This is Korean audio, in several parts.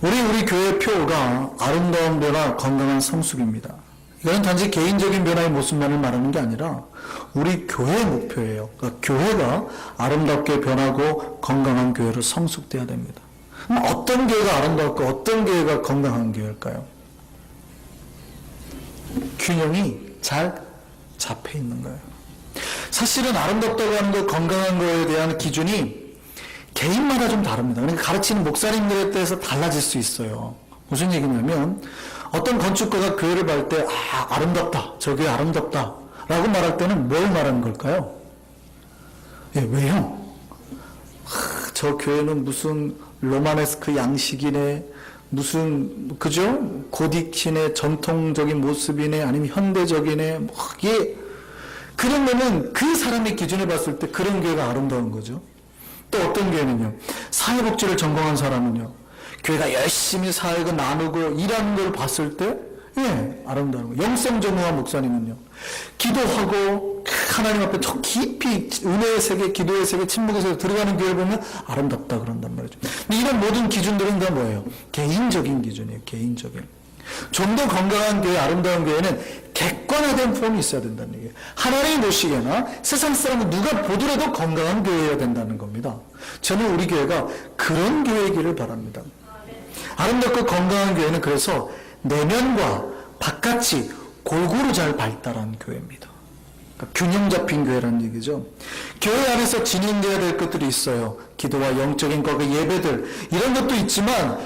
우리 교회의 표가 아름다운 변화, 건강한 성숙입니다. 이건 단지 개인적인 변화의 모습만을 말하는 게 아니라 우리 교회의 목표예요. 그러니까 교회가 아름답게 변하고 건강한 교회로 성숙돼야 됩니다. 그럼 어떤 교회가 아름답고 어떤 교회가 건강한 교회일까요? 균형이 잘 잡혀 있는 거예요. 사실은 아름답다고 하는 것, 건강한 거에 대한 기준이 개인마다 좀 다릅니다. 그러니까 가르치는 목사님들에 대해서 달라질 수 있어요. 무슨 얘기냐면 어떤 건축가가 교회를 볼 때 아름답다, 저 교회 아름답다 라고 말할 때는 뭘 말하는 걸까요? 예, 왜요? 저 교회는 무슨 로마네스크 양식이네, 무슨 그죠? 고딕신의 전통적인 모습이네, 아니면 현대적이네, 이게 그러면은 그 사람의 기준에 봤을 때 그런 교회가 아름다운 거죠. 또 어떤 교회는요, 사회복지를 전공한 사람은요, 교회가 열심히 사역을 나누고 일하는 걸 봤을 때, 예, 아름다운 거예요. 영성 전무한 목사님은요, 기도하고 하나님 앞에 더 깊이 은혜의 세계, 기도의 세계, 침묵의 세계 들어가는 교회를 보면 아름답다 그런단 말이죠. 근데 이런 모든 기준들은 다 뭐예요? 개인적인 기준이에요. 개인적인. 좀 더 건강한 교회, 아름다운 교회는 객관화된 폼이 있어야 된다는 얘기예요. 하나님이 보시기에나 세상 사람은 누가 보더라도 건강한 교회여야 된다는 겁니다. 저는 우리 교회가 그런 교회이기를 바랍니다. 아름답고 건강한 교회는 그래서 내면과 바깥이 골고루 잘 발달한 교회입니다. 그러니까 균형 잡힌 교회라는 얘기죠. 교회 안에서 진행돼야 될 것들이 있어요. 기도와 영적인 것, 예배들 이런 것도 있지만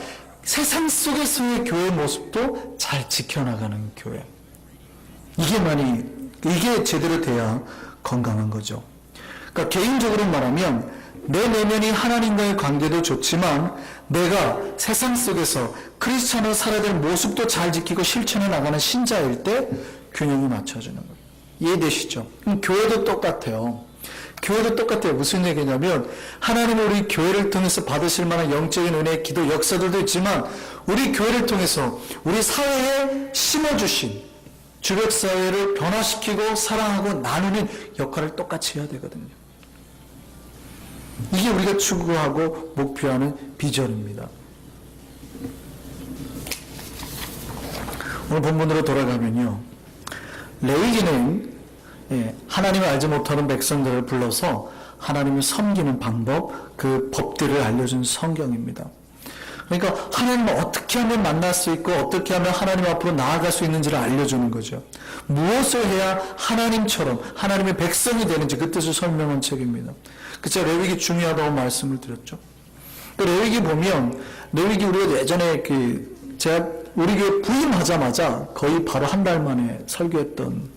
세상 속에서의 교회 모습도 잘 지켜나가는 교회. 이게 제대로 돼야 건강한 거죠. 그러니까 개인적으로 말하면 내 내면이 하나님과의 관계도 좋지만 내가 세상 속에서 크리스찬으로 살아야 될 모습도 잘 지키고 실천해 나가는 신자일 때 균형이 맞춰지는 거예요. 이해되시죠? 교회도 똑같아요. 교회도 똑같아요. 무슨 얘기냐면 하나님은 우리 교회를 통해서 받으실 만한 영적인 은혜, 기도, 역사들도 있지만 우리 교회를 통해서 우리 사회에 심어주신 주력사회를 변화시키고 사랑하고 나누는 역할을 똑같이 해야 되거든요. 이게 우리가 추구하고 목표하는 비전입니다. 오늘 본문으로 돌아가면요, 레위기는 하나님을 알지 못하는 백성들을 불러서 하나님을 섬기는 방법, 그 법들을 알려준 성경입니다. 그러니까 하나님을 어떻게 하면 만날 수 있고 어떻게 하면 하나님 앞으로 나아갈 수 있는지를 알려주는 거죠. 무엇을 해야 하나님처럼 하나님의 백성이 되는지 그 뜻을 설명한 책입니다. 그쵸? 레위기 중요하다고 말씀을 드렸죠. 그 레위기 보면 레위기 우리가 예전에 제가 우리 교회 부임하자마자 거의 바로 한 달 만에 설교했던,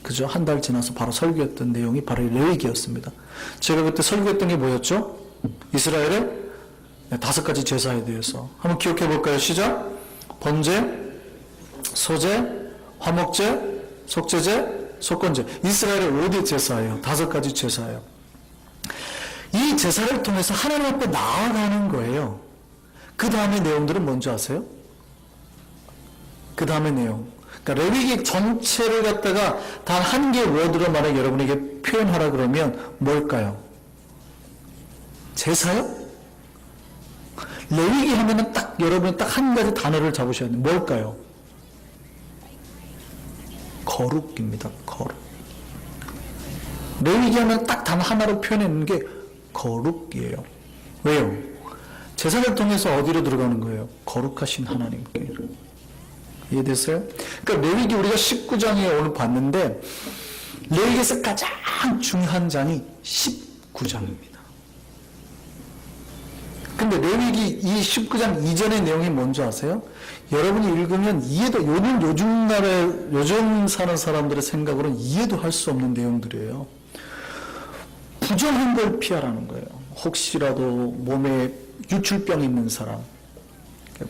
그죠? 한 달 지나서 바로 설교했던 내용이 바로 레위기였습니다. 제가 그때 설교했던 게 뭐였죠? 이스라엘의 5가지 제사에 대해서 한번 기억해 볼까요? 시작. 번제, 소제, 화목제, 속죄제, 속건제. 이스라엘의 5대 제사예요. 5가지 제사예요. 이 제사를 통해서 하나님 앞에 나아가는 거예요. 그 다음에 내용들은 뭔지 아세요? 그 다음에 내용. 그러니까 레위기 전체를 갖다가 단 한 개의 워드로 말해 여러분에게 표현하라 그러면 뭘까요? 제사요? 레위기 하면은 여러분은 딱 한 가지 단어를 잡으셔야 돼요. 뭘까요? 거룩입니다. 거룩. 레위기 하면 딱 단 하나로 표현하는 게 거룩이에요. 왜요? 제사를 통해서 어디로 들어가는 거예요? 거룩하신 하나님께. 이해됐어요? 그러니까 레위기 우리가 19장에 오늘 봤는데 레위기에서 가장 중요한 장이 19장입니다. 근데 레위기 이 19장 이전의 내용이 뭔지 아세요? 여러분이 읽으면 이해도, 요즘 사는 사람들의 생각으로는 이해도 할 수 없는 내용들이에요. 부정한 걸 피하라는 거예요. 혹시라도 몸에 유출병 있는 사람,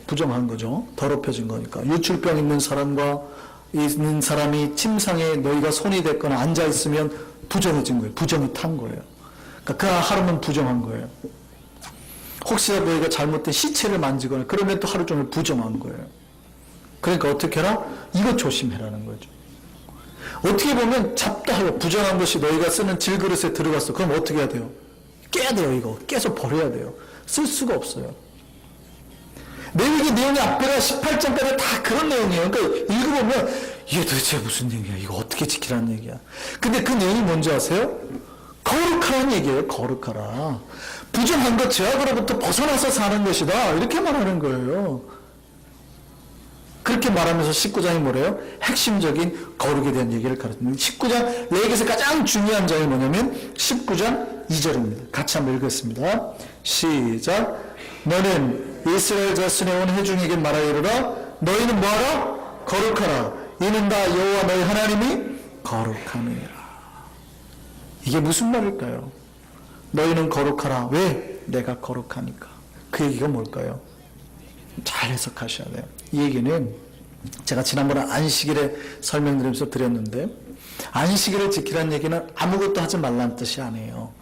부정한 거죠. 더럽혀진 거니까. 유출병 있는 사람이 침상에 너희가 손이 댔거나 앉아있으면 부정해진 거예요. 부정이 탄 거예요. 그러니까 그 하루는 부정한 거예요. 혹시라도 너희가 잘못된 시체를 만지거나 그러면 또 하루 종일 부정한 거예요. 그러니까 어떻게 해라? 이거 조심해라는 거죠. 어떻게 보면 잡다하고 부정한 것이 너희가 쓰는 질그릇에 들어갔어. 그럼 어떻게 해야 돼요? 깨야 돼요. 이거 깨서 버려야 돼요. 쓸 수가 없어요. 레위기 내용이 앞에가 18장까지 다 그런 내용이에요. 그러니까 읽어보면 이게 도대체 무슨 얘기야? 이거 어떻게 지키라는 얘기야? 근데 그 내용이 뭔지 아세요? 거룩하라는 얘기예요. 거룩하라. 부정한 것, 죄악으로부터 벗어나서 사는 것이다. 이렇게 말하는 거예요. 그렇게 말하면서 19장이 뭐래요? 핵심적인 거룩에 대한 얘기를 가르칩니다. 19장, 레위기에서 가장 중요한 장이 뭐냐면 19장 2절입니다. 같이 한번 읽겠습니다. 시작. 너는 이스라엘 자손의 온 회중에게 말하여 이르라. 너희는 뭐하라? 거룩하라. 이는 다 여호와 너희 하나님이 거룩함이라. 이게 무슨 말일까요? 너희는 거룩하라. 왜? 내가 거룩하니까. 그 얘기가 뭘까요? 잘 해석하셔야 돼요. 이 얘기는 제가 지난번에 안식일에 설명드리면서 드렸는데, 안식일을 지키라는 얘기는 아무것도 하지 말라는 뜻이 아니에요.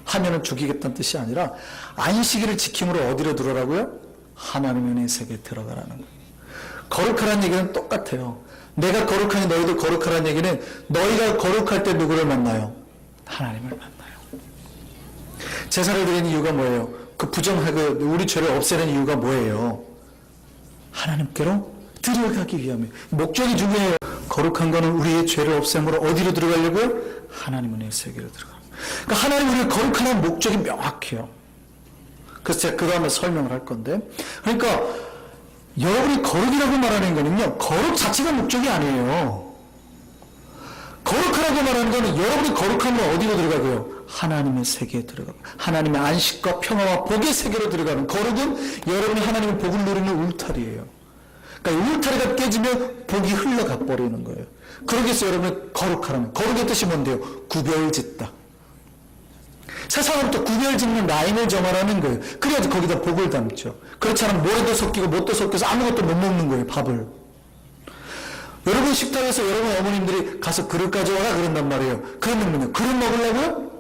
하면은 죽이겠다는 뜻이 아니라 안식일을 지킴으로 어디로 들어가라고요? 하나님의 은혜 세계에 들어가라는 거예요. 거룩하라는 얘기는 똑같아요. 내가 거룩하니 너희도 거룩하라는 얘기는 너희가 거룩할 때 누구를 만나요? 하나님을 만나요. 제사를 드리는 이유가 뭐예요? 그 부정하고 우리 죄를 없애는 이유가 뭐예요? 하나님께로 들어가기 위함이에요. 목적이 중요해요. 거룩한 거는 우리의 죄를 없애므로 어디로 들어가려고요? 하나님 은혜의 세계로 들어가요. 그러니까 하나님 우리를 거룩하는 목적이 명확해요. 그래서 제가 그 다음에 설명을 할 건데, 그러니까 여러분이 거룩이라고 말하는 거는요, 거룩 자체가 목적이 아니에요. 거룩하라고 말하는 거는 여러분이 거룩하면 어디로 들어가고요? 하나님의 세계에 들어가고, 하나님의 안식과 평화와 복의 세계로 들어가는, 거룩은 여러분이 하나님의 복을 누리는 울타리예요. 그러니까 울타리가 깨지면 복이 흘러가 버리는 거예요. 그러기 위해서 여러분이 거룩하라면, 거룩의 뜻이 뭔데요? 구별짓다. 세상으로부터 구별짓는 라인을 정하라는 거예요. 그래야지 거기다 복을 담죠. 그렇지 않으면 모래도 섞이고 못도 섞여서 아무것도 못 먹는 거예요, 밥을. 여러분 식탁에서 여러분 어머님들이 가서 그릇 가져와라 그런단 말이에요. 그러면 뭐냐? 그릇 먹으려고요?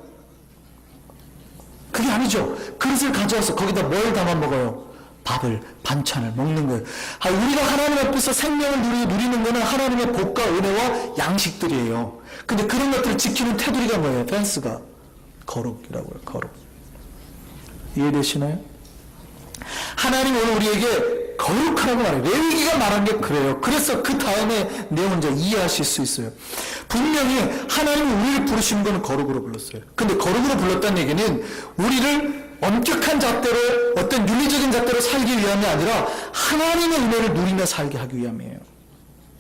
그게 아니죠. 그릇을 가져와서 거기다 뭘 담아 먹어요? 밥을, 반찬을 먹는 거예요. 우리가 하나님 앞에서 생명을 누리는 거는 하나님의 복과 은혜와 양식들이에요. 근데 그런 것들을 지키는 테두리가 뭐예요? 펜스가. 거룩이라고요. 거룩. 이해되시나요? 하나님 오늘 우리에게 거룩하라고 말해요. 레위기가 말한 게 그래요. 그래서 그 다음에 내용을 이제 이해하실 수 있어요. 분명히 하나님이 우리를 부르신 건 거룩으로 불렀어요. 근데 거룩으로 불렀다는 얘기는 우리를 엄격한 잣대로, 어떤 윤리적인 잣대로 살기 위함이 아니라 하나님의 은혜를 누리며 살게 하기 위함이에요.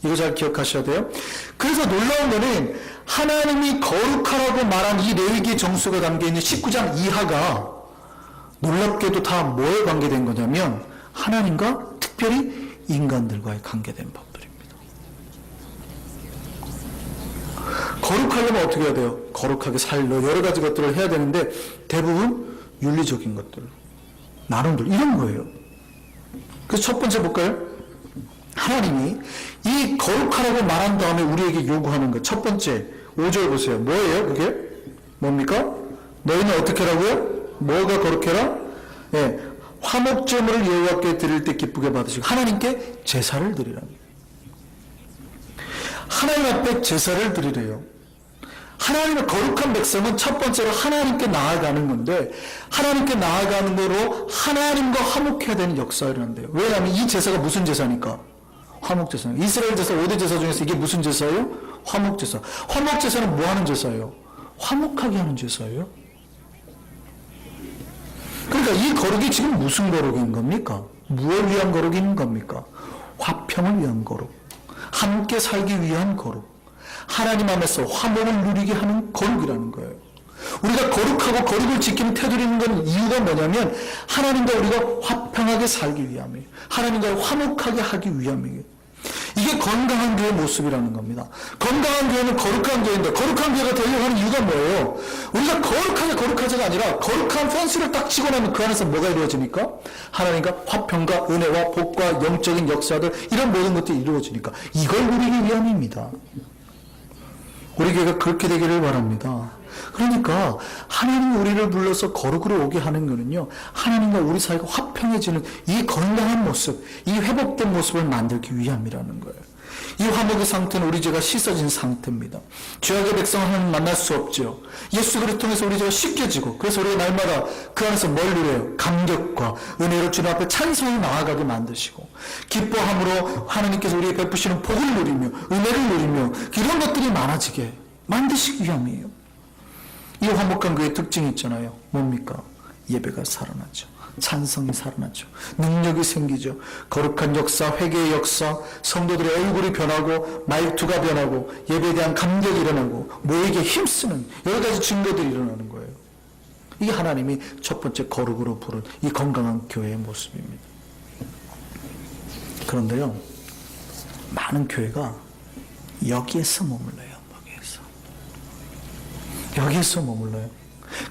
이거 잘 기억하셔야 돼요. 그래서 놀라운 거는 하나님이 거룩하라고 말한 이 레위기의 정수가 담겨있는 19장 이하가 놀랍게도 다 뭐에 관계된 거냐면 하나님과 특별히 인간들과의 관계된 법들입니다. 거룩하려면 어떻게 해야 돼요? 거룩하게 살려 여러 가지 것들을 해야 되는데 대부분 윤리적인 것들, 나눔들 이런 거예요. 그래서 첫 번째 볼까요? 하나님이 이 거룩하라고 말한 다음에 우리에게 요구하는 것 첫 번째 5절 보세요. 뭐예요? 그게? 뭡니까? 너희는 어떻게 하라고요? 뭐가 거룩해라? 예, 화목제물을 여호와께 드릴 때 기쁘게 받으시고 하나님께 제사를 드리랍니다. 하나님 앞에 제사를 드리래요. 하나님의 거룩한 백성은 첫 번째로 하나님께 나아가는 건데 하나님께 나아가는 거로 하나님과 화목해야 되는 역사를 한대요. 왜냐하면 이 제사가 무슨 제사니까? 화목제사예요. 이스라엘 제사 5대 제사 중에서 이게 무슨 제사예요? 화목제사. 화목제사는 뭐 하는 제사예요? 화목하게 하는 제사예요. 그러니까 이 거룩이 지금 무슨 거룩인 겁니까? 무엇을 위한 거룩인 겁니까? 화평을 위한 거룩, 함께 살기 위한 거룩, 하나님 안에서 화목을 누리게 하는 거룩이라는 거예요. 우리가 거룩하고 거룩을 지키는 테두리는 건 이유가 뭐냐면 하나님과 우리가 화평하게 살기 위함이에요. 하나님과 화목하게 하기 위함이에요. 이게 건강한 교회 모습이라는 겁니다. 건강한 교회는 거룩한 교회인데 거룩한 교회가 되려고 하는 이유가 뭐예요? 우리가 거룩하자가 아니라 거룩한 펜스를 딱 치고 나면 그 안에서 뭐가 이루어지니까? 하나님과 화평과 은혜와 복과 영적인 역사들 이런 모든 것들이 이루어지니까 이걸 누리기 위함입니다. 우리 교회가 그렇게 되기를 바랍니다. 그러니까 하나님이 우리를 불러서 거룩으로 오게 하는 거는요, 하나님과 우리 사이가 화평해지는 이 건강한 모습, 이 회복된 모습을 만들기 위함이라는 거예요. 이 화목의 상태는 우리 죄가 씻어진 상태입니다. 죄악의 백성 하나님 만날 수 없죠. 예수 그리스도 통해서 우리 죄가 씻겨지고, 그래서 우리가 날마다 그 안에서 뭘 누려요? 감격과 은혜로 주님 앞에 찬송을 나아가게 만드시고, 기뻐함으로 하나님께서 우리에게 베푸시는 복을 누리며 은혜를 누리며 이런 것들이 많아지게 만드시기 위함이에요. 이 화목한 교회의 특징이 있잖아요. 뭡니까? 예배가 살아나죠. 찬성이 살아나죠. 능력이 생기죠. 거룩한 역사, 회개의 역사, 성도들의 얼굴이 변하고 말투가 변하고 예배에 대한 감격이 일어나고 모이게 힘쓰는 여러 가지 증거들이 일어나는 거예요. 이게 하나님이 첫 번째 거룩으로 부른 이 건강한 교회의 모습입니다. 그런데요, 많은 교회가 여기에서 머물러요. 여기에서 머물러요.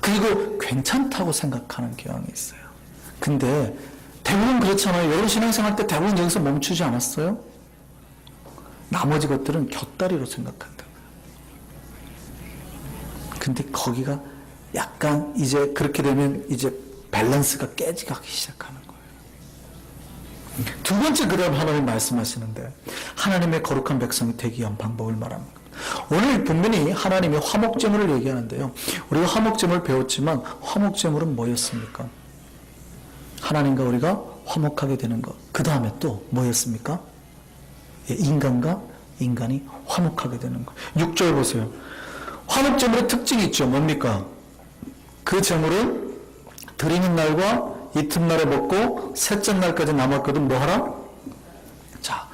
그리고 괜찮다고 생각하는 경향이 있어요. 근데 대부분 그렇잖아요. 여러분 신앙생활 때 대부분 여기서 멈추지 않았어요? 나머지 것들은 곁다리로 생각한다. 근데 거기가 약간 이제 그렇게 되면 이제 밸런스가 깨지기 시작하는 거예요. 두 번째 그다음 하나님 말씀하시는데 하나님의 거룩한 백성이 되기 위한 방법을 말합니다. 오늘 분명히 하나님의 화목제물을 얘기하는데요. 우리가 화목제물을 배웠지만 화목제물은 뭐였습니까? 하나님과 우리가 화목하게 되는 것. 그 다음에 또 뭐였습니까? 인간과 인간이 화목하게 되는 것. 6절 보세요. 화목제물의 특징이 있죠. 뭡니까? 그 제물을 드리는 날과 이튿날에 먹고 셋째 날까지 남았거든 뭐 하라? 자,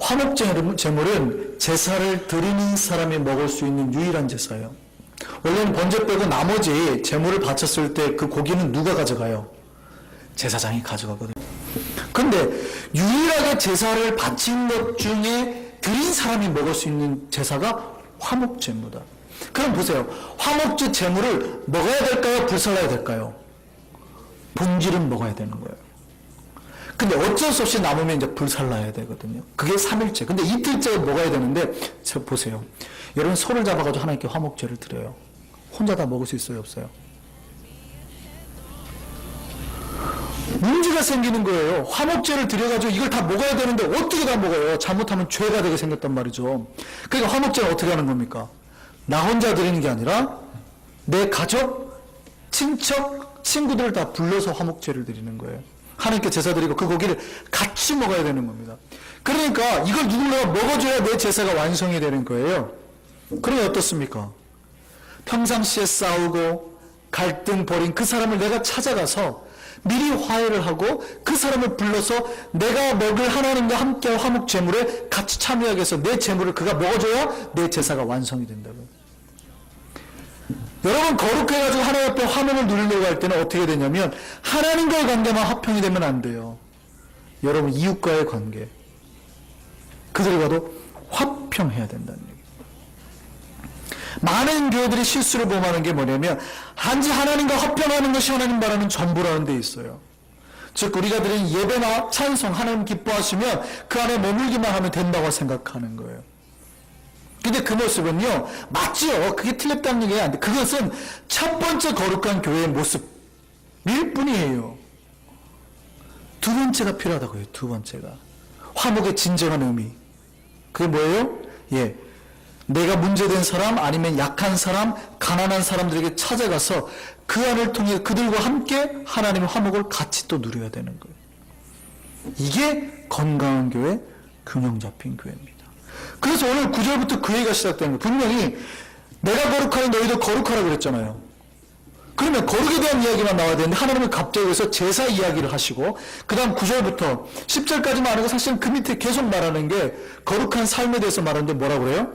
화목제물은 제사를 드리는 사람이 먹을 수 있는 유일한 제사예요. 원래는 번제 빼고 나머지 제물을 바쳤을 때 그 고기는 누가 가져가요? 제사장이 가져가거든요. 그런데 유일하게 제사를 바친 것 중에 드린 사람이 먹을 수 있는 제사가 화목제물이다. 그럼 보세요. 화목제 제물을 먹어야 될까요? 불살라야 될까요? 본질은 먹어야 되는 거예요. 근데 어쩔 수 없이 남으면 이제 불살라야 되거든요. 그게 3일째. 근데 이틀째 먹어야 되는데, 저 보세요. 여러분 소를 잡아가지고 하나님께 화목제를 드려요. 혼자 다 먹을 수 있어요? 없어요? 문제가 생기는 거예요. 화목제를 드려가지고 이걸 다 먹어야 되는데 어떻게 다 먹어요? 잘못하면 죄가 되게 생겼단 말이죠. 그러니까 화목제는 어떻게 하는 겁니까? 나 혼자 드리는 게 아니라 내 가족, 친척, 친구들을 다 불러서 화목제를 드리는 거예요. 하나님께 제사 드리고 그 고기를 같이 먹어야 되는 겁니다. 그러니까 이걸 누군가가 먹어줘야 내 제사가 완성이 되는 거예요. 그러면 어떻습니까? 평상시에 싸우고 갈등 벌인 그 사람을 내가 찾아가서 미리 화해를 하고 그 사람을 불러서 내가 먹을 하나님과 함께 화목 제물에 같이 참여하게 해서 내 제물을 그가 먹어줘야 내 제사가 완성이 된다고요. 여러분 거룩해가지고 하나님 앞에 화목을 누리려고 할 때는 어떻게 되냐면 하나님과의 관계만 화평이 되면 안 돼요. 여러분 이웃과의 관계 그들과도 화평해야 된다는 얘기예요. 많은 교회들이 실수를 범하는 게 뭐냐면 단지 하나님과 화평하는 것이 하나님 바라는 전부라는 데 있어요. 즉 우리가 드리는 예배나 찬송 하나님 기뻐하시면 그 안에 머물기만 하면 된다고 생각하는 거예요. 근데 그 모습은요 맞지요. 그게 틀렸다는 얘기가 아닌데 그것은 첫 번째 거룩한 교회의 모습일 뿐이에요. 두 번째가 필요하다고 해요. 두 번째가 화목의 진정한 의미. 그게 뭐예요? 예, 내가 문제된 사람 아니면 약한 사람 가난한 사람들에게 찾아가서 그 안을 통해 그들과 함께 하나님의 화목을 같이 또 누려야 되는 거예요. 이게 건강한 교회, 균형 잡힌 교회입니다. 그래서 오늘 9절부터 그 얘기가 시작되는 거예요. 분명히 내가 거룩하니 너희도 거룩하라고 그랬잖아요. 그러면 거룩에 대한 이야기만 나와야 되는데 하나님은 갑자기 여기서 제사 이야기를 하시고 그 다음 9절부터 10절까지만 안 하고 사실은 그 밑에 계속 말하는 게 거룩한 삶에 대해서 말하는데 뭐라고 그래요?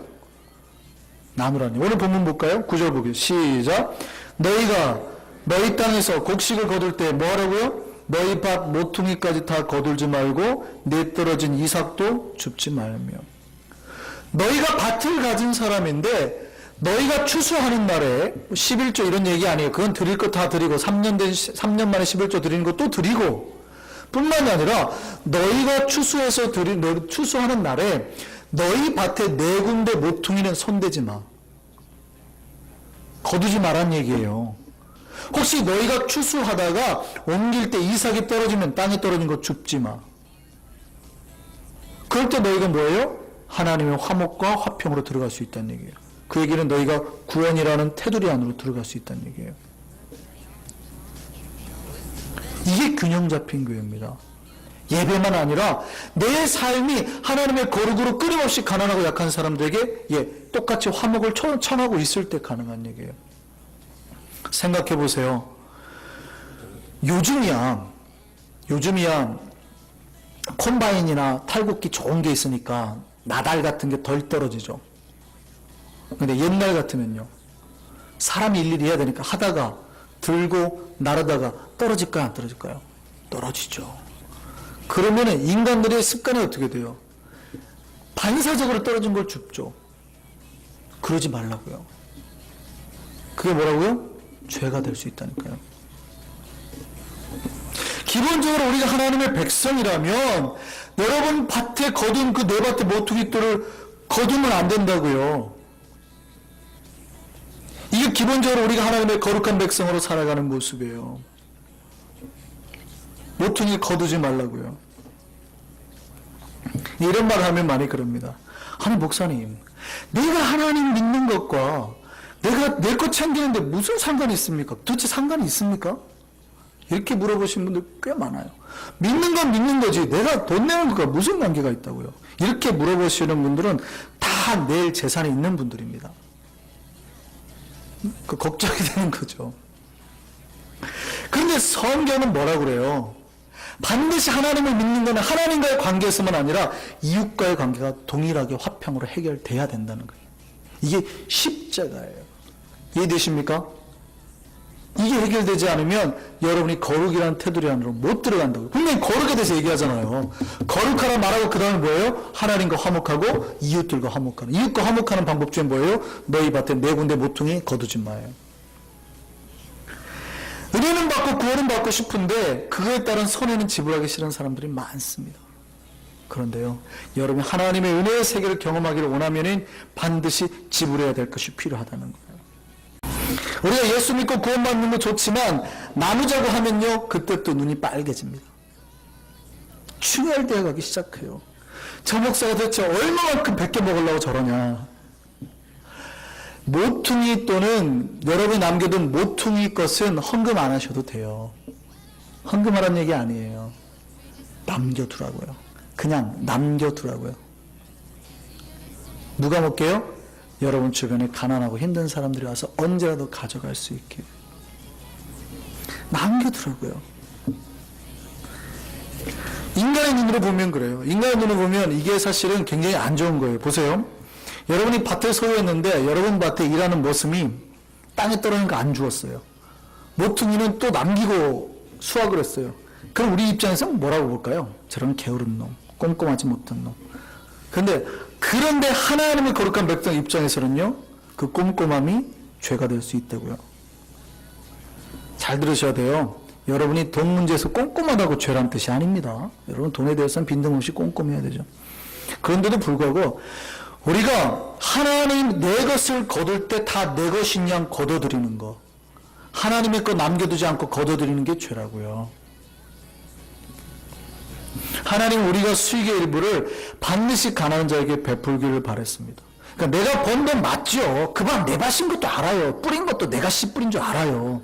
나누라니. 오늘 본문 볼까요? 9절 보기 시작. 너희가 너희 땅에서 곡식을 거둘 때 뭐하라고요? 너희 밭 모퉁이까지 다 거둘지 말고 내 떨어진 이삭도 줍지 말며. 너희가 밭을 가진 사람인데 너희가 추수하는 날에 11조 이런 얘기 아니에요. 그건 드릴 거 다 드리고 3년 만에 11조 드리는 거 또 드리고 뿐만이 아니라 너희가 추수하는 날에 너희 밭에 네 군데 모퉁이는 손대지 마. 거두지 말란 얘기예요. 혹시 너희가 추수하다가 옮길 때 이삭이 떨어지면 땅에 떨어진 거 줍지 마. 그럴 때 너희가 뭐예요? 하나님의 화목과 화평으로 들어갈 수 있다는 얘기예요. 그 얘기는 너희가 구원이라는 테두리 안으로 들어갈 수 있다는 얘기예요. 이게 균형 잡힌 교회입니다. 예배만 아니라 내 삶이 하나님의 거룩으로 끊임없이 가난하고 약한 사람들에게 똑같이 화목을 청하고 있을 때 가능한 얘기예요. 생각해 보세요. 요즘이야 콤바인이나 탈곡기 좋은 게 있으니까 나달 같은 게 덜 떨어지죠. 근데 옛날 같으면요, 사람이 일일이 해야 되니까 하다가 들고 나르다가 떨어질까요, 안 떨어질까요? 떨어지죠. 그러면은 인간들의 습관이 어떻게 돼요? 반사적으로 떨어진 걸 줍죠. 그러지 말라고요. 그게 뭐라고요? 죄가 될 수 있다니까요. 기본적으로 우리가 하나님의 백성이라면 여러분 밭에 거둔 그 내 밭의 모퉁이돌을 거두면 안 된다고요. 이게 기본적으로 우리가 하나님의 거룩한 백성으로 살아가는 모습이에요. 모퉁이 거두지 말라고요. 이런 말 하면 많이 그럽니다. 아니 목사님, 내가 하나님 믿는 것과 내가 내 것 챙기는데 무슨 상관이 있습니까? 도대체 상관이 있습니까? 이렇게 물어보신 분들 꽤 많아요. 믿는 건 믿는 거지 내가 돈 내는 것과 무슨 관계가 있다고요? 이렇게 물어보시는 분들은 다 내일 재산이 있는 분들입니다. 그 걱정이 되는 거죠. 그런데 성경은 뭐라고 그래요? 반드시 하나님을 믿는 것은 하나님과의 관계에서만 아니라 이웃과의 관계가 동일하게 화평으로 해결돼야 된다는 거예요. 이게 십자가예요. 이해되십니까? 이게 해결되지 않으면 여러분이 거룩이라는 테두리 안으로 못 들어간다고요. 분명히 거룩에 대해서 얘기하잖아요. 거룩하라 말하고 그 다음에 뭐예요? 하나님과 화목하고 이웃들과 화목하는. 이웃과 화목하는 방법 중에 뭐예요? 너희 밭에 네 군데 모퉁이 거두지 마요. 은혜는 받고 구원은 받고 싶은데 그거에 따른 손해는 지불하기 싫은 사람들이 많습니다. 그런데요, 여러분이 하나님의 은혜의 세계를 경험하기를 원하면 반드시 지불해야 될 것이 필요하다는 거예요. 우리가 예수 믿고 구원받는 거 좋지만 나누자고 하면요, 그때 또 눈이 빨개집니다. 충혈되어 가기 시작해요. 저 목사가 도대체 얼마만큼 100개 먹으려고 저러냐. 모퉁이 또는 여러분이 남겨둔 모퉁이 것은 헌금 안 하셔도 돼요. 헌금하라는 얘기 아니에요. 남겨두라고요. 그냥 남겨두라고요. 누가 먹게요? 여러분 주변에 가난하고 힘든 사람들이 와서 언제라도 가져갈 수 있게 남겨두라고요. 인간의 눈으로 보면 그래요. 인간의 눈으로 보면 이게 사실은 굉장히 안 좋은 거예요. 보세요. 여러분이 밭을 소유했는데 여러분 밭에 일하는 모습이 땅에 떨어지는 거 안 주웠어요. 모퉁이는 또 남기고 수확을 했어요. 그럼 우리 입장에서 뭐라고 볼까요? 저런 게으른 놈, 꼼꼼하지 못한 놈. 그런데 하나님의 거룩한 백성 입장에서는요, 그 꼼꼼함이 죄가 될 수 있다고요. 잘 들으셔야 돼요. 여러분이 돈 문제에서 꼼꼼하다고 죄란 뜻이 아닙니다. 여러분 돈에 대해서는 빈틈없이 꼼꼼해야 되죠. 그런데도 불구하고 우리가 하나님 내 것을 거둘 때 다 내 것인 양 거둬들이는 거, 하나님의 것 남겨두지 않고 거둬들이는 게 죄라고요. 하나님 우리가 수익의 일부를 반드시 가난한 자에게 베풀기를 바랬습니다. 그러니까 내가 번 돈 맞죠. 그 밭 내 밭인 것도 알아요. 뿌린 것도 내가 씨 뿌린 줄 알아요.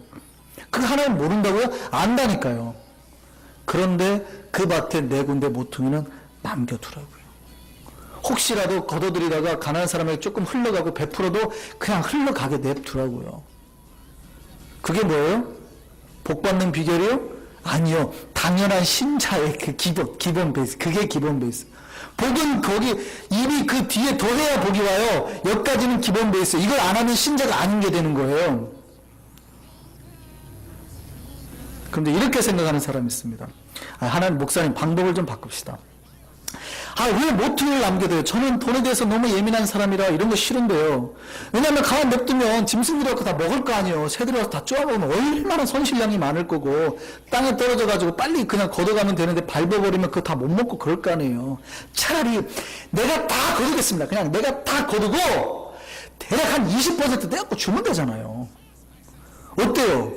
그 하나님 모른다고요? 안다니까요. 그런데 그 밭에 네 군데 모퉁이는 남겨두라고요. 혹시라도 거둬들이다가 가난한 사람에게 조금 흘러가고 베풀어도 그냥 흘러가게 냅두라고요. 그게 뭐예요? 복 받는 비결이요? 아니요. 당연한 신자의 그 기본 베이스. 그게 기본 베이스. 복은 거기 이미 그 뒤에 더해야 복이 와요. 여기까지는 기본 베이스. 이걸 안 하면 신자가 아닌 게 되는 거예요. 그런데 이렇게 생각하는 사람이 있습니다. 하나님 목사님 방법을 좀 바꿉시다. 왜 모퉁이를 남겨둬요? 저는 돈에 대해서 너무 예민한 사람이라 이런 거 싫은데요. 왜냐하면 가만 냅두면 짐승들이 와서 다 먹을 거 아니에요. 새들이 와서 다 쪼아먹으면 얼마나 손실량이 많을 거고 땅에 떨어져가지고 빨리 그냥 걷어가면 되는데 밟아버리면 그거 다 못 먹고 그럴 거 아니에요. 차라리 내가 다 거두겠습니다. 그냥 내가 다 거두고 대략 한 20% 떼갖고 주면 되잖아요. 어때요?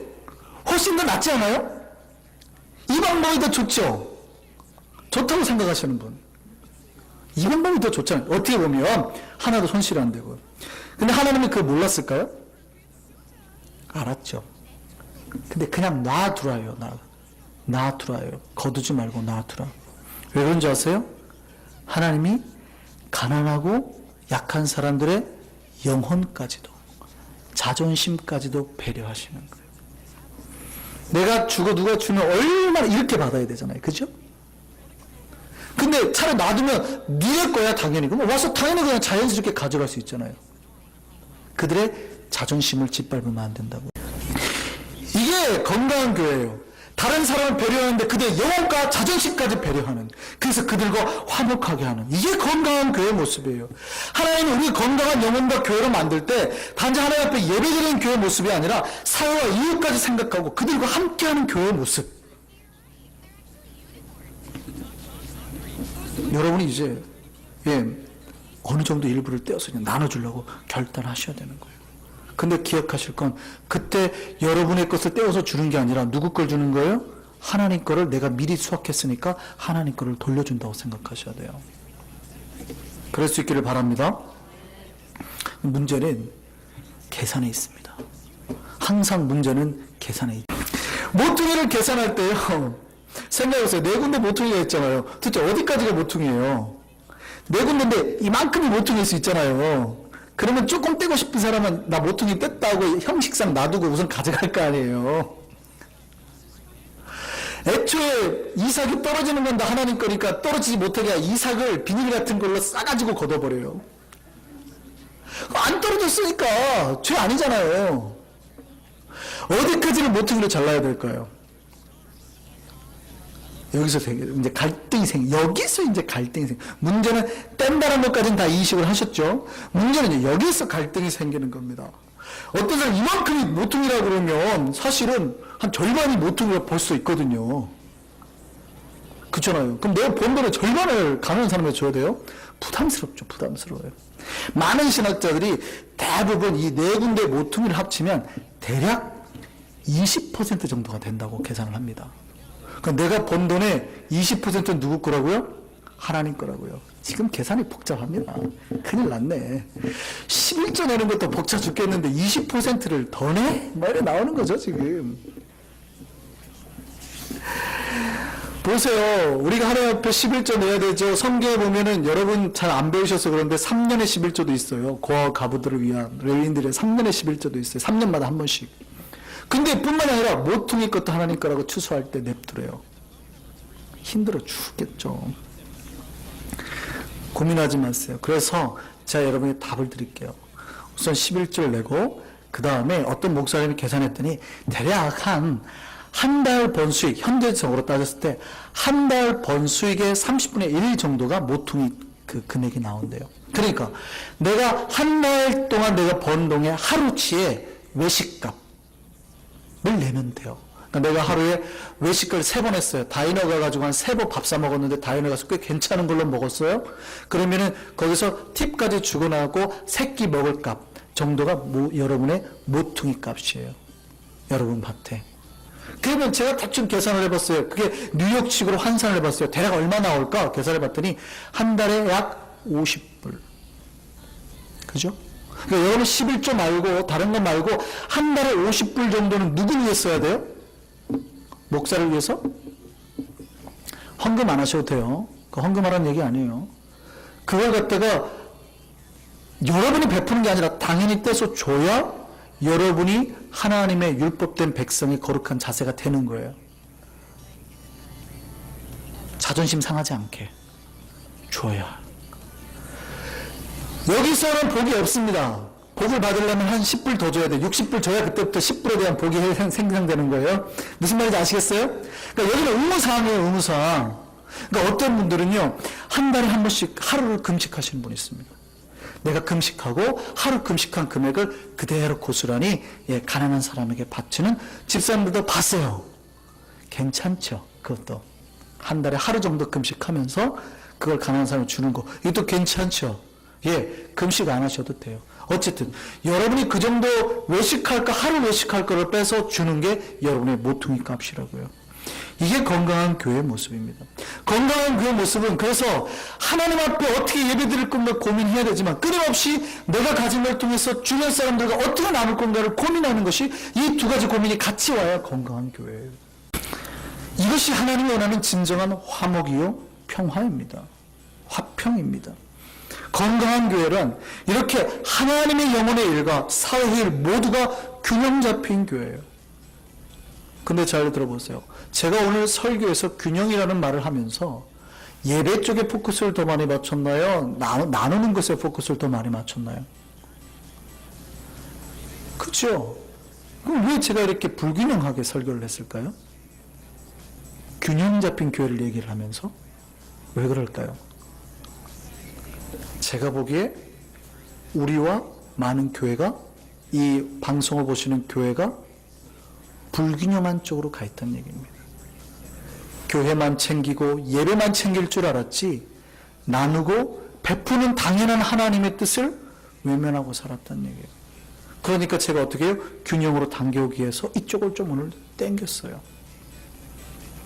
훨씬 더 낫지 않아요? 이 방법이 더 좋죠? 좋다고 생각하시는 분. 이 방법이 더 좋잖아요. 어떻게 보면 하나도 손실이 안 되고. 근데 하나님이 그걸 몰랐을까요? 알았죠. 근데 그냥 놔두라요. 놔두라요. 거두지 말고 놔두라. 왜 그런지 아세요? 하나님이 가난하고 약한 사람들의 영혼까지도, 자존심까지도 배려하시는 거예요. 내가 주고 누가 주면 얼마나 이렇게 받아야 되잖아요. 그죠? 근데 차라리 놔두면 니네 거야 당연히. 그럼 와서 당연히 그냥 자연스럽게 가져갈 수 있잖아요. 그들의 자존심을 짓밟으면 안 된다고. 이게 건강한 교회예요. 다른 사람을 배려하는데 그들의 영혼과 자존심까지 배려하는, 그래서 그들과 화목하게 하는, 이게 건강한 교회의 모습이에요. 하나님은 우리 건강한 영혼과 교회로 만들 때 단지 하나님 앞에 예배드리는 교회의 모습이 아니라 사회와 이웃까지 생각하고 그들과 함께하는 교회의 모습. 여러분이 이제 어느 정도 일부를 떼어서 그냥 나눠주려고 결단하셔야 되는 거예요. 근데 기억하실 건 그때 여러분의 것을 떼어서 주는 게 아니라 누구 걸 주는 거예요? 하나님 거를 내가 미리 수확했으니까 하나님 거를 돌려준다고 생각하셔야 돼요. 그럴 수 있기를 바랍니다. 문제는 계산에 있습니다. 항상 문제는 계산에 있다. 모퉁이를 계산할 때요, 생각해보세요. 네 군데 모퉁이가 있잖아요. 도대체 어디까지가 모퉁이에요? 네 군데인데 이만큼이 모퉁이일 수 있잖아요. 그러면 조금 떼고 싶은 사람은 나 모퉁이 뗐다고 형식상 놔두고 우선 가져갈 거 아니에요. 애초에 이삭이 떨어지는 건 다 하나님 거니까 떨어지지 못하게 이삭을 비닐 같은 걸로 싸가지고 걷어버려요. 안 떨어졌으니까 죄 아니잖아요. 어디까지를 모퉁이로 잘라야 될까요? 여기서 이제 갈등이 여기서 이제 갈등이 문제는 뗀다는 것까지는 다 이식을 하셨죠. 문제는 이제 여기서 갈등이 생기는 겁니다. 어떤 사람 이만큼이 모퉁이라고 그러면 사실은 한 절반이 모퉁이가 볼 수 있거든요. 그렇잖아요. 그럼 내가 번 돈의 절반을 가난한 사람에게 줘야 돼요? 부담스럽죠. 부담스러워요. 많은 신학자들이 대부분 이 네 군데 모퉁이를 합치면 대략 20% 정도가 된다고 계산을 합니다. 그러니까 내가 번 돈의 20%는 누구 거라고요? 하나님 거라고요. 지금 계산이 복잡합니다. 큰일 났네. 11조 내는 것도 벅차 죽겠는데 20%를 더 내? 뭐 이렇게 나오는 거죠 지금. 보세요. 우리가 하나님 앞에 11조 내야 되죠. 성경에 보면은 여러분 잘 안 배우셔서 그런데 3년에 11조도 있어요. 고아와 가부들을 위한 레위인들의 3년에 11조도 있어요. 3년마다 한 번씩. 근데 뿐만 아니라 모퉁이 것도 하나님 거라고 추수할 때 냅두래요. 힘들어 죽겠죠. 고민하지 마세요. 그래서 제가 여러분에게 답을 드릴게요. 우선 11조를 내고 그 다음에 어떤 목사님이 계산했더니 대략 한 달 번 수익, 현재적으로 따졌을 때 한 달 번 수익의 30분의 1 정도가 모퉁이 그 금액이 나온대요. 그러니까 내가 한 달 동안 내가 번 돈의 하루치의 외식값 을 내면 돼요. 그러니까 내가 하루에 외식을 3번 했어요. 다이너 가가지고 한 3번 밥 사 먹었는데 다이너 가서 꽤 괜찮은 걸로 먹었어요. 그러면은 거기서 팁까지 주고 나고 새끼 먹을 값 정도가 여러분의 모퉁이 값이에요. 여러분 밭에. 그러면 제가 대충 계산을 해봤어요. 그게 뉴욕식으로 환산을 해봤어요. 대략 얼마 나올까? 계산을 해봤더니 한 달에 약 50불. 그죠? 그러니까 여러분 11조 말고 다른 거 말고 한 달에 50불 정도는 누구 위해 써야 돼요? 목사를 위해서? 헌금 안 하셔도 돼요. 그 헌금하라는 얘기 아니에요. 그걸 갖다가 여러분이 베푸는 게 아니라 당연히 떼서 줘야 여러분이 하나님의 율법된 백성의 거룩한 자세가 되는 거예요. 자존심 상하지 않게 줘야. 여기서는 복이 없습니다. 복을 받으려면 한 10불 더 줘야 돼. 60불 줘야 그때부터 10불에 대한 복이 생성되는 거예요. 무슨 말인지 아시겠어요? 그러니까 여기는 의무사항이에요, 의무사항. 그러니까 어떤 분들은요, 한 달에 한 번씩 하루를 금식하시는 분이 있습니다. 내가 금식하고 하루 금식한 금액을 그대로 고스란히 가난한 사람에게 바치는 집사님들도 봤어요. 괜찮죠? 그것도. 한 달에 하루 정도 금식하면서 그걸 가난한 사람에 주는 거. 이것도 괜찮죠? 금식 안 하셔도 돼요. 어쨌든 여러분이 그 정도 외식할 거, 하루 외식할 거를 빼서 주는 게 여러분의 모퉁이 값이라고요. 이게 건강한 교회의 모습입니다. 건강한 교회의 모습은 그래서 하나님 앞에 어떻게 예배드릴 건가 고민해야 되지만 끊임없이 내가 가진 걸 통해서 주변 사람들과 어떻게 나눌 건가를 고민하는 것이 이 두 가지 고민이 같이 와야 건강한 교회예요. 이것이 하나님이 원하는 진정한 화목이요 평화입니다. 화평입니다. 건강한 교회란 이렇게 하나님의 영혼의 일과 사회의 일 모두가 균형 잡힌 교회예요. 근데 잘 들어보세요. 제가 오늘 설교에서 균형이라는 말을 하면서 예배 쪽에 포커스를 더 많이 맞췄나요? 나누는 것에 포커스를 더 많이 맞췄나요? 그렇죠? 그럼 왜 제가 이렇게 불균형하게 설교를 했을까요? 균형 잡힌 교회를 얘기를 하면서 왜 그럴까요? 제가 보기에 우리와 많은 교회가 이 방송을 보시는 교회가 불균형한 쪽으로 가 있다는 얘기입니다. 교회만 챙기고 예배만 챙길 줄 알았지 나누고 베푸는 당연한 하나님의 뜻을 외면하고 살았다는 얘기예요. 그러니까 제가 어떻게 해요? 균형으로 당겨오기 위해서 이쪽을 좀 오늘 땡겼어요.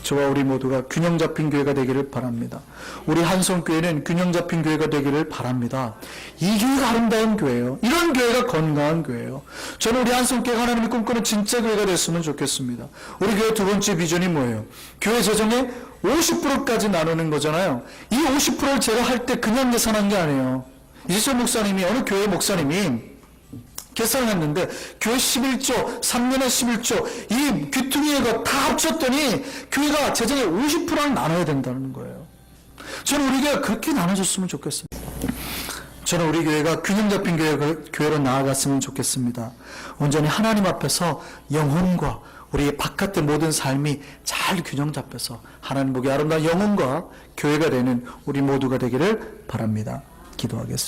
저와 우리 모두가 균형 잡힌 교회가 되기를 바랍니다. 우리 한성교회는 균형 잡힌 교회가 되기를 바랍니다. 이 교회가 아름다운 교회예요. 이런 교회가 건강한 교회예요. 저는 우리 한성교회가 하나님이 꿈꾸는 진짜 교회가 됐으면 좋겠습니다. 우리 교회 두 번째 비전이 뭐예요? 교회 재정의 50%까지 나누는 거잖아요. 이 50%를 제가 할 때 그냥 계산한 게 아니에요. 이재철 목사님이 어느 교회 목사님이 계산을 했는데 교회 11조, 3년에 11조 이 귀퉁이가 다 합쳤더니 교회가 재정의 50%를 나눠야 된다는 거예요. 저는 우리 교회가 그렇게 나눠줬으면 좋겠습니다. 저는 우리 교회가 균형 잡힌 교회로 나아갔으면 좋겠습니다. 온전히 하나님 앞에서 영혼과 우리 바깥의 모든 삶이 잘 균형 잡혀서 하나님 보기 아름다운 영혼과 교회가 되는 우리 모두가 되기를 바랍니다. 기도하겠습니다.